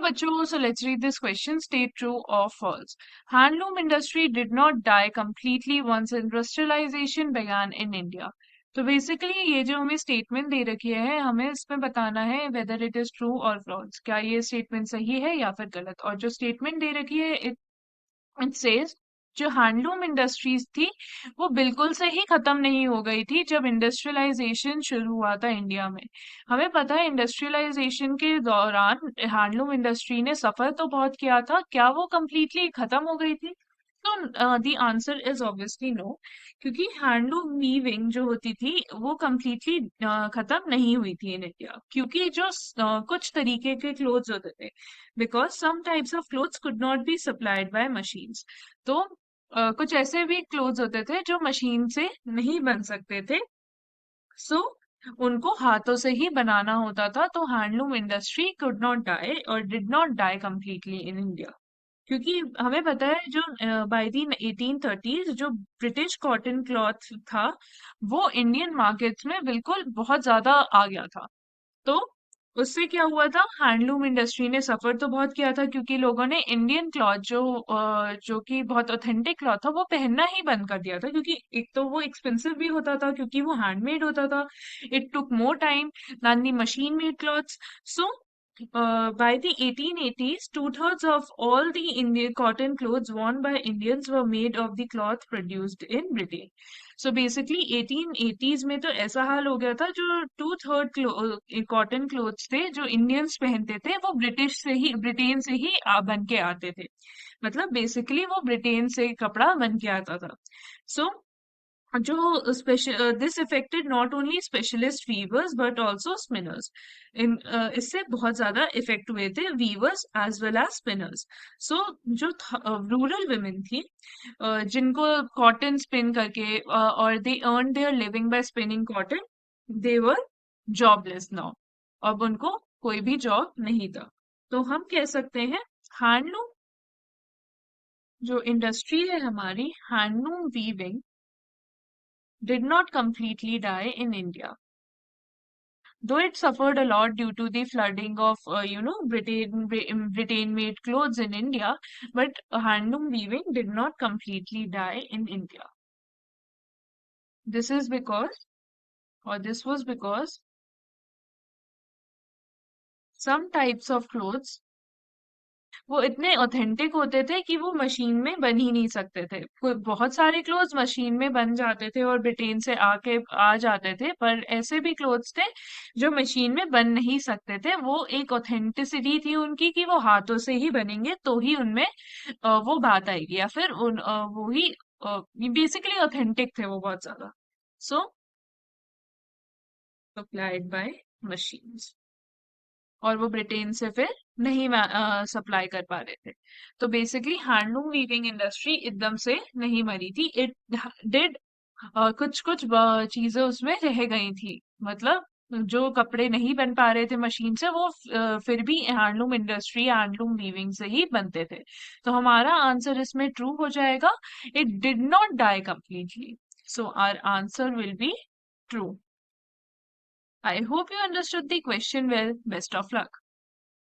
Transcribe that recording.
बच्चों, so let's read this question. State true or false. Handloom industry did not die completely once industrialization began in India. तो basically ये जो हमें statement दे रखी है हमें इसमें बताना है वेदर इट इज ट्रू और फॉल्स, क्या ये स्टेटमेंट सही है या फिर गलत। और जो स्टेटमेंट दे रखी है इट सेज जो हैंडलूम इंडस्ट्रीज थी वो बिल्कुल से ही खत्म नहीं हो गई थी जब इंडस्ट्रियलाइजेशन शुरू हुआ था इंडिया में। हमें पता है इंडस्ट्रियलाइजेशन के दौरान हैंडलूम इंडस्ट्री ने सफर तो बहुत किया था, क्या वो कंप्लीटली खत्म हो गई थी? तो the answer is obviously no, क्योंकि हैंडलूम वीविंग जो होती थी वो कंप्लीटली खत्म नहीं हुई थी इन इंडिया, क्योंकि जो कुछ तरीके के क्लोथ्स होते थे, because some types of clothes could not be supplied by machines. तो कुछ ऐसे भी क्लोथ्स होते थे जो मशीन से नहीं बन सकते थे, सो उनको हाथों से ही बनाना होता था। तो handloom industry could not die और did not die completely in India, क्योंकि हमें पता है जो बाय दी 1830s जो ब्रिटिश कॉटन क्लॉथ था वो इंडियन मार्केट्स में बिल्कुल बहुत ज्यादा आ गया था। तो उससे क्या हुआ था, हैंडलूम इंडस्ट्री ने सफर तो बहुत किया था, क्योंकि लोगों ने इंडियन क्लॉथ जो कि बहुत ऑथेंटिक क्लॉथ था वो पहनना ही बंद कर दिया था, क्योंकि एक तो वो एक्सपेंसिव भी होता था क्योंकि वो हैंडमेड होता था। It took more time than the machine made clothes. So by the 1880s, two-thirds of all the Indian cotton clothes worn by Indians were made of the cloth produced in Britain. So basically 1880s में तो ऐसा हाल हो गया था, जो to third cotton clothes थे जो Indians पहनते थे वो ब्रिटेन से ही बन के आते थे। मतलब बेसिकली वो ब्रिटेन से कपड़ा बन के आता था। सो जो special this affected not only specialist weavers but also spinners. इससे बहुत ज्यादा इफेक्ट हुए थे weavers as well as spinners. So जो रूरल वुमेन थी जिनको कॉटन स्पिन करके और they earn their living by spinning cotton, they were jobless now. अब उनको कोई भी जॉब नहीं था। तो हम कह सकते हैं हैंडलूम जो इंडस्ट्री है हमारी, handloom weaving did not completely die in India. Though it suffered a lot due to the flooding of, Britain-made clothes in India, but handloom weaving did not completely die in India. This is because, or this was because, some types of clothes वो इतने authentic होते थे कि वो machine में बन ही नहीं सकते थे। कोई बहुत सारे क्लोथ्स मशीन में बन जाते थे और ब्रिटेन से आके आ जाते थे, पर ऐसे भी क्लोथ्स थे जो मशीन में बन नहीं सकते थे। वो एक ऑथेंटिसिटी थी उनकी कि वो हाथों से ही बनेंगे तो ही उनमें वो बात आएगी, या फिर वो ही बेसिकली ऑथेंटिक थे वो बहुत ज्यादा। सो सप्लाइड बाय मशीन्स, और वो ब्रिटेन से फिर नहीं सप्लाई कर पा रहे थे। तो बेसिकली हैंडलूम वीविंग इंडस्ट्री एकदम से नहीं मरी थी। इट डिड कुछ कुछ चीजें उसमें रह गई थी, मतलब जो कपड़े नहीं बन पा रहे थे मशीन से वो फिर भी हैंडलूम इंडस्ट्री हैंडलूम वीविंग से ही बनते थे। तो हमारा आंसर इसमें ट्रू हो जाएगा, it did not die completely. So our answer will be true. I hope you understood the question well. Best of luck.